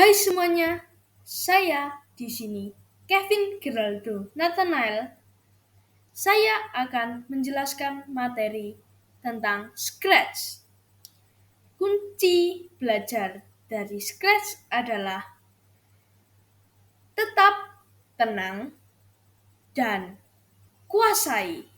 Hai semuanya, saya di sini Kevin Geraldo Nathanael. Saya akan menjelaskan materi tentang Scratch. Kunci belajar dari Scratch adalah tetap tenang dan kuasai.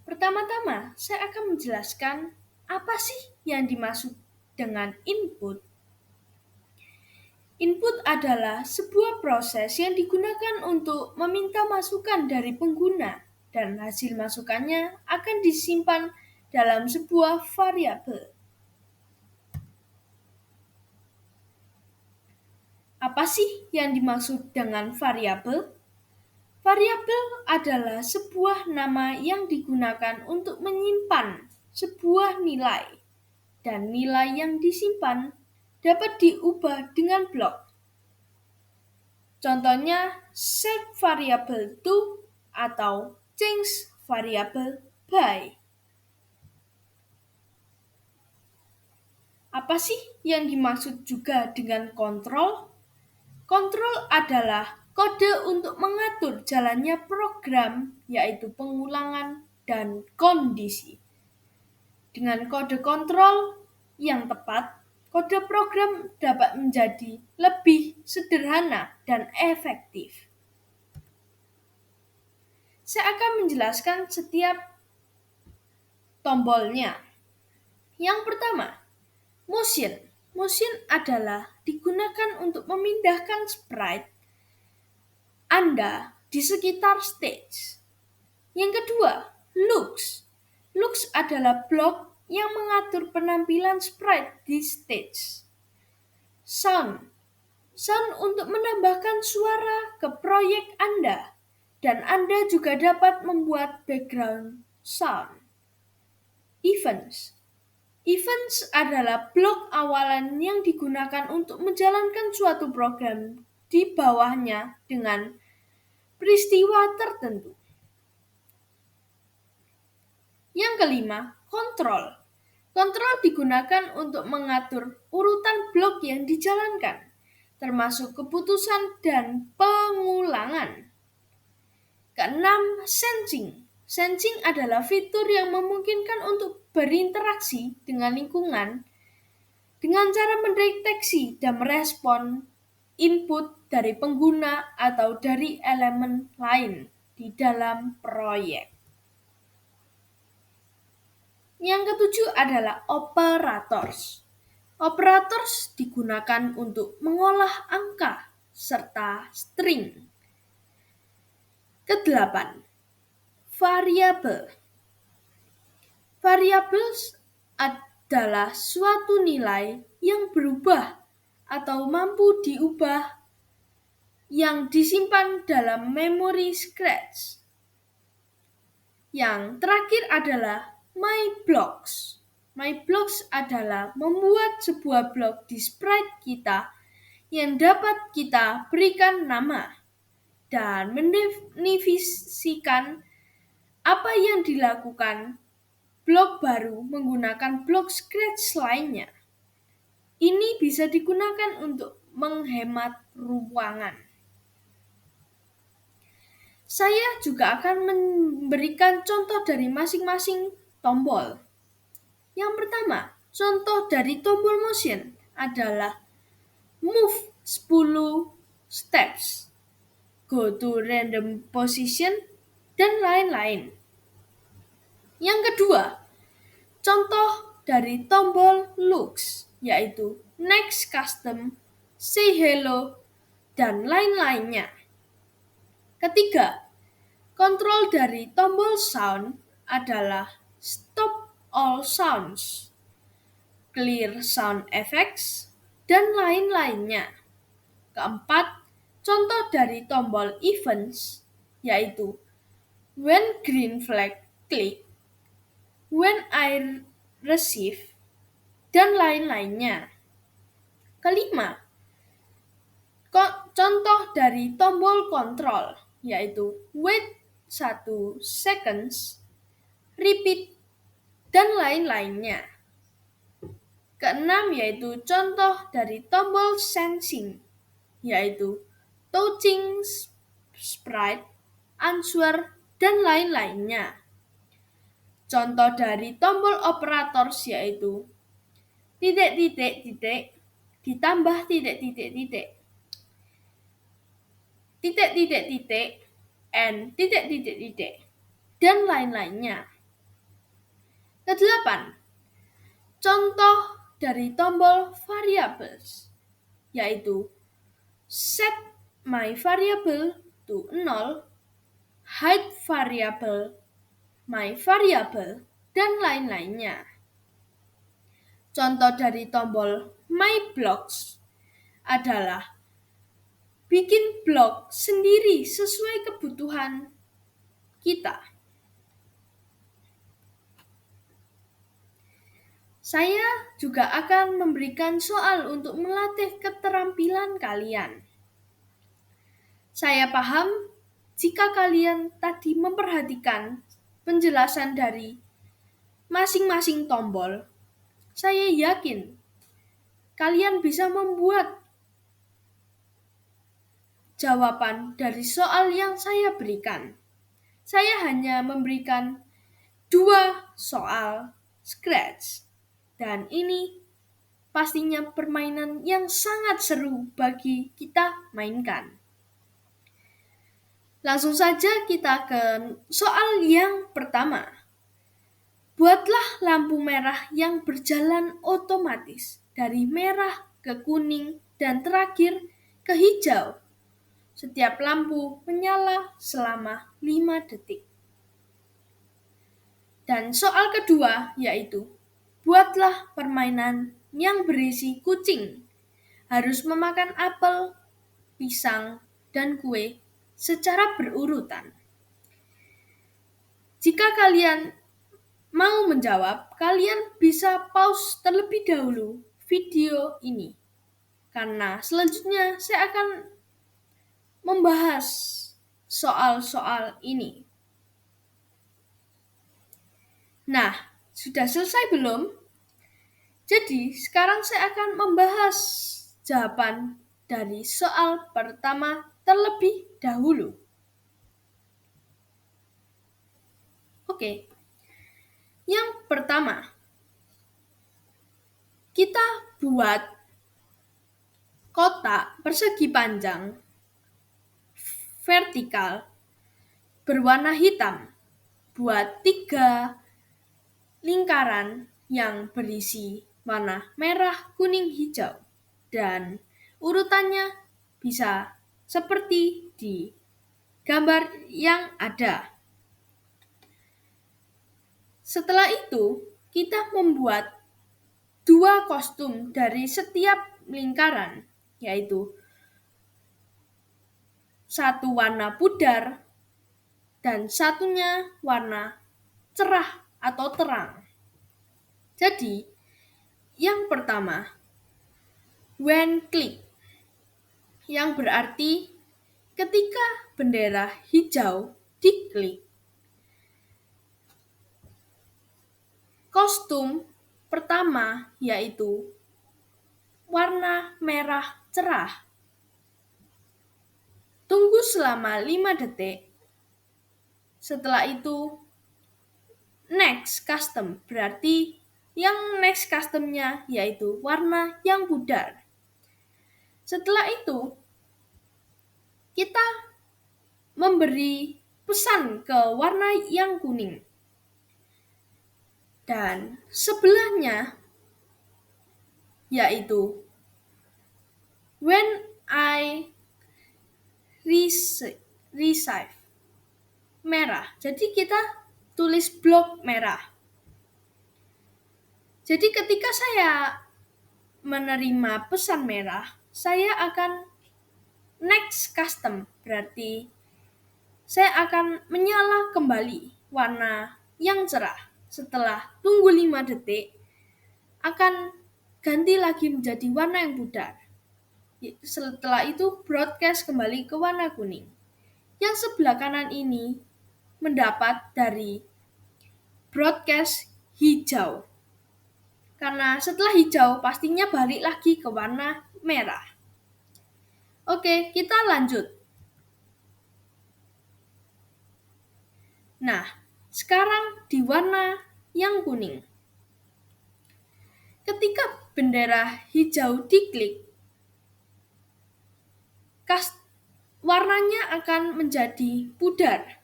Pertama-tama, saya akan menjelaskan apa sih yang dimaksud dengan input. Input adalah sebuah proses yang digunakan untuk meminta masukan dari pengguna, dan hasil masukannya akan disimpan dalam sebuah variabel. Apa sih yang dimaksud dengan variabel? Variabel adalah sebuah nama yang digunakan untuk menyimpan sebuah nilai, dan nilai yang disimpan dapat diubah dengan blok. Contohnya set variable to atau change variable by. Apa sih yang dimaksud juga dengan kontrol? Kontrol adalah kode untuk mengatur jalannya program, yaitu pengulangan dan kondisi. Dengan kode kontrol yang tepat, kode program dapat menjadi lebih sederhana dan efektif. Saya akan menjelaskan setiap tombolnya. Yang pertama, motion. Motion adalah digunakan untuk memindahkan sprite Anda di sekitar stage. Yang kedua, looks. Looks adalah blok yang mengatur penampilan sprite di stage. Sound. Sound untuk menambahkan suara ke proyek Anda, dan Anda juga dapat membuat background sound. Events. Events adalah blok awalan yang digunakan untuk menjalankan suatu program di bawahnya dengan peristiwa tertentu. Yang kelima, kontrol. Kontrol digunakan untuk mengatur urutan blok yang dijalankan, termasuk keputusan dan pengulangan. Keenam, sensing. Sensing adalah fitur yang memungkinkan untuk berinteraksi dengan lingkungan dengan cara mendeteksi dan merespon input dari pengguna atau dari elemen lain di dalam proyek. Yang ketujuh adalah operators. Operators digunakan untuk mengolah angka serta string. Kedelapan, variabel. Variabel adalah suatu nilai yang berubah atau mampu diubah yang disimpan dalam memori Scratch. Yang terakhir adalah myBlocks. myBlocks adalah membuat sebuah blok di sprite kita yang dapat kita berikan nama dan mendefinisikan apa yang dilakukan blok baru menggunakan blok Scratch lainnya. Ini bisa digunakan untuk menghemat ruangan. Saya juga akan memberikan contoh dari masing-masing tombol. Yang pertama, contoh dari tombol motion adalah move 10 steps, go to random position, dan lain-lain. Yang kedua, contoh dari tombol looks, yaitu next custom, say hello, dan lain-lainnya. Ketiga, kontrol dari tombol sound adalah stop all sounds, clear sound effects, dan lain-lainnya. Keempat, contoh dari tombol events, yaitu when green flag click, when I receive, dan lain-lainnya. Kelima, contoh dari tombol kontrol, yaitu wait 1 seconds, repeat, dan lain-lainnya. Keenam yaitu contoh dari tombol sensing, yaitu touching, sprite, answer, dan lain-lainnya. Contoh dari tombol operators yaitu titik-titik-titik ditambah titik-titik-titik, titik-titik-titik, and titik-titik-titik, dan lain-lainnya. Kedelapan, contoh dari tombol variables, yaitu set my variable to 0, hide variable, my variable, dan lain-lainnya. Contoh dari tombol my blocks adalah bikin blok sendiri sesuai kebutuhan kita. Saya juga akan memberikan soal untuk melatih keterampilan kalian. Saya paham jika kalian tadi memperhatikan penjelasan dari masing-masing tombol. Saya yakin kalian bisa membuat jawaban dari soal yang saya berikan. Saya hanya memberikan 2 soal scratch, dan ini pastinya permainan yang sangat seru bagi kita mainkan. Langsung saja kita ke soal yang pertama. Buatlah lampu merah yang berjalan otomatis dari merah ke kuning dan terakhir ke hijau. Setiap lampu menyala selama 5 detik. Dan soal kedua yaitu, buatlah permainan yang berisi kucing. Harus memakan apel, pisang, dan kue secara berurutan. Jika kalian mau menjawab, kalian bisa pause terlebih dahulu video ini. Karena selanjutnya saya akan membahas soal-soal ini. Nah, sudah selesai belum? Jadi, sekarang saya akan membahas jawaban dari soal pertama terlebih dahulu. Oke. Yang pertama, kita buat kotak persegi panjang vertikal berwarna hitam. Buat 3 lingkaran yang berisi warna merah, kuning, hijau. Dan urutannya bisa seperti di gambar yang ada. Setelah itu, kita membuat 2 kostum dari setiap lingkaran, yaitu satu warna pudar dan satunya warna cerah atau terang. Jadi, yang pertama, when click, yang berarti ketika bendera hijau diklik. Kostum pertama yaitu warna merah cerah. Tunggu selama 5 detik. Setelah itu, next custom, berarti yang next customnya yaitu warna yang pudar. Setelah itu, kita memberi pesan ke warna yang kuning. Dan sebelahnya yaitu when I receive merah. Jadi kita tulis blok merah. Jadi ketika saya menerima pesan merah, saya akan next custom, berarti saya akan menyala kembali warna yang cerah. Setelah tunggu 5 detik, akan ganti lagi menjadi warna yang pudar. Setelah itu broadcast kembali ke warna kuning. Yang sebelah kanan ini mendapat dari broadcast hijau. Karena setelah hijau pastinya balik lagi ke warna merah. Oke, kita lanjut. Nah, sekarang di warna yang kuning. Ketika bendera hijau diklik, warnanya akan menjadi pudar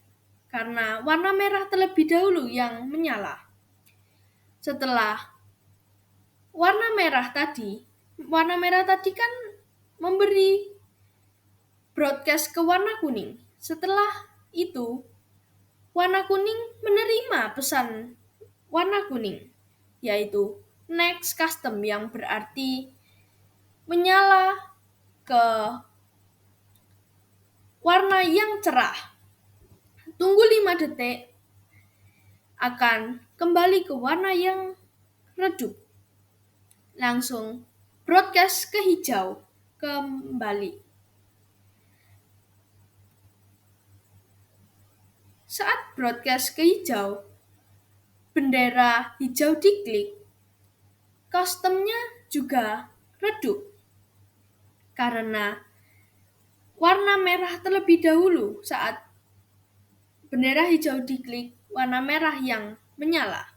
karena warna merah terlebih dahulu yang menyala. Setelah warna merah tadi kan memberi broadcast ke warna kuning. Setelah itu, warna kuning menerima pesan warna kuning, yaitu next custom yang berarti menyala ke warna yang cerah. Tunggu 5 detik akan kembali ke warna yang redup. Langsung broadcast ke hijau kembali. Saat broadcast ke hijau, bendera hijau diklik, customnya juga redup. Karena warna merah terlebih dahulu saat bendera hijau diklik, warna merah yang menyala.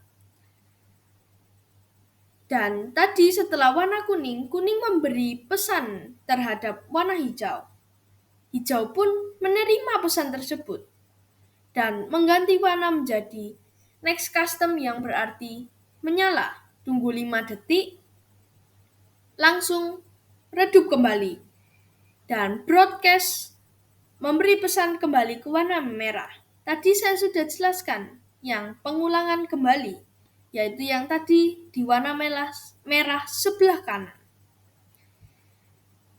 Dan tadi setelah warna kuning memberi pesan terhadap warna hijau. Hijau pun menerima pesan tersebut dan mengganti warna menjadi next custom yang berarti menyala. Tunggu 5 detik, langsung redup kembali. Dan broadcast memberi pesan kembali ke warna merah. Tadi saya sudah jelaskan yang pengulangan kembali, yaitu yang tadi di warna merah sebelah kanan.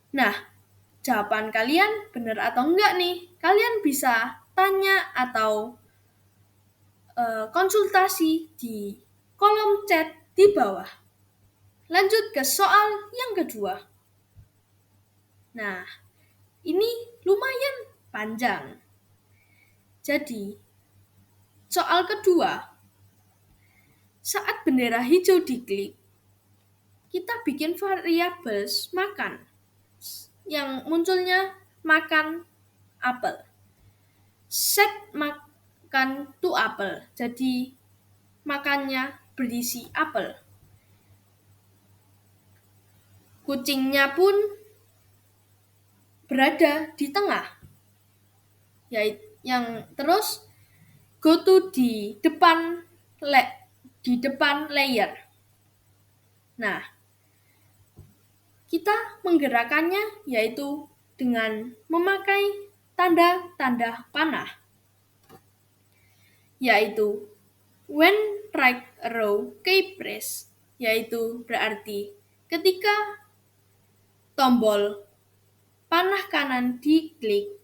Nah, jawaban kalian benar atau enggak nih? Kalian bisa tanya atau konsultasi di kolom chat di bawah. Lanjut ke soal yang kedua. Nah, ini lumayan panjang. Jadi, soal kedua, saat bendera hijau diklik, kita bikin variabel makan yang munculnya makan apel. Set makan to apel, jadi makannya berisi apel. Kucingnya pun berada di tengah, yaitu yang terus go to di depan layer. Nah, kita menggerakkannya yaitu dengan memakai tanda-tanda panah, yaitu when right arrow key press, yaitu berarti ketika tombol panah kanan diklik,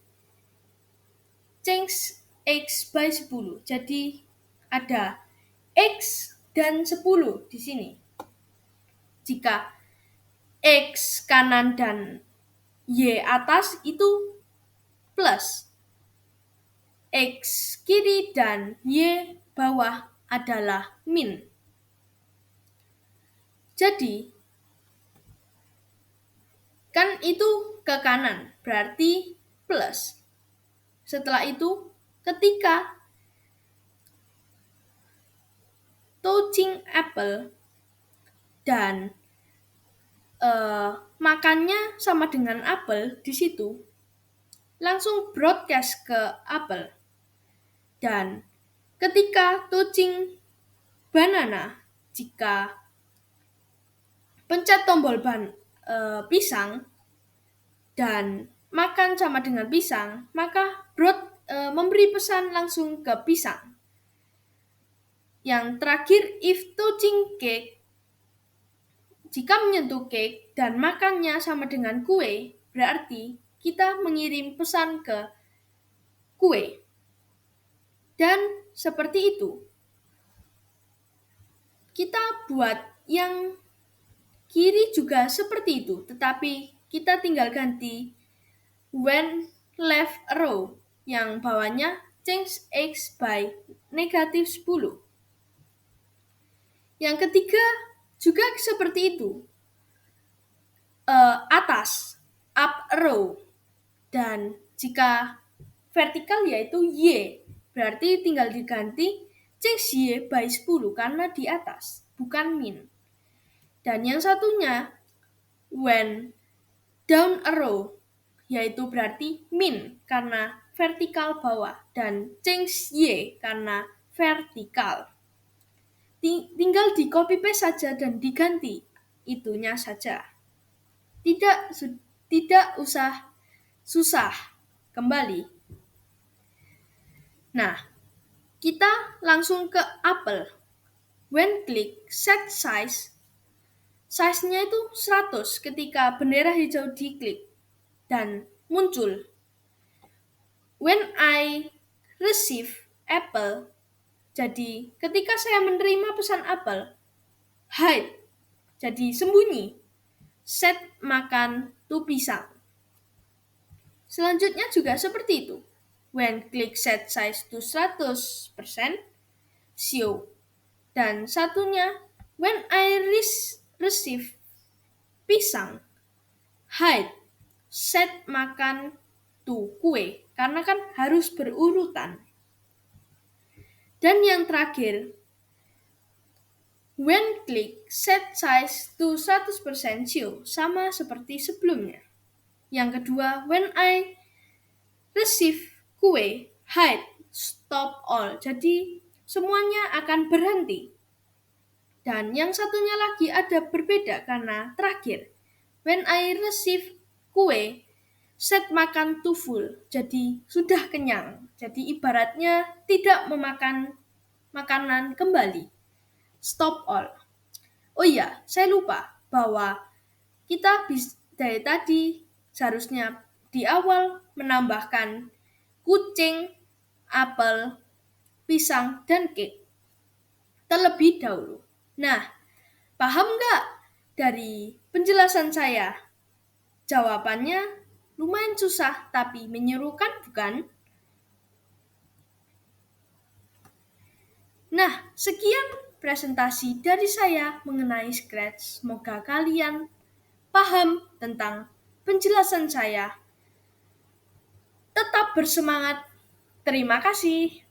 change X by 10. Jadi ada X dan 10 di sini. Jika X kanan dan Y atas itu plus. X kiri dan Y bawah adalah min. Jadi, kan itu ke kanan, berarti plus. Setelah itu, ketika touching apple dan makannya sama dengan apel di situ, langsung broadcast ke apel. Dan ketika touching banana, jika pencet tombol pisang dan makan sama dengan pisang, maka memberi pesan langsung ke pisang. Yang terakhir, if touching cake, jika menyentuh cake dan makannya sama dengan kue, berarti kita mengirim pesan ke kue. Dan seperti itu. Kita buat yang kiri juga seperti itu, tetapi kita tinggal ganti when left arrow yang bawahnya change X by negatif 10. Yang ketiga, Juga seperti itu. Atas, up row. Dan jika vertikal yaitu Y, berarti tinggal diganti change Y by 10 karena di atas, bukan min. Dan yang satunya, when down a row, yaitu berarti min karena vertikal bawah dan change Y karena vertikal. Tinggal di copy paste saja dan diganti itunya saja. Tidak usah susah kembali. Nah, kita langsung ke apel. When click set size, size-nya itu 100 ketika bendera hijau diklik dan muncul. When I receive apple, jadi ketika saya menerima pesan apel, hide, jadi sembunyi. Set makan to pisang. Selanjutnya juga seperti itu. When click set size to 100%, show. Dan satunya, when I receive pisang, hide, set makan to kue. Karena kan harus berurutan. Dan yang terakhir, when click set size to 100% show, sama seperti sebelumnya. Yang kedua, when I receive kue, hide, stop all. Jadi semuanya akan berhenti. Dan yang satunya lagi ada berbeda karena terakhir. When I receive kue, set makan to full. Jadi sudah kenyang. Jadi ibaratnya tidak memakan makanan kembali. Stop all. Oh iya, saya lupa bahwa kita dari tadi seharusnya di awal menambahkan kucing, apel, pisang, dan cake terlebih dahulu. Nah, paham nggak dari penjelasan saya? Jawabannya lumayan susah tapi menyerukan, bukan? Nah, sekian presentasi dari saya mengenai Scratch. Semoga kalian paham tentang penjelasan saya. Tetap bersemangat. Terima kasih.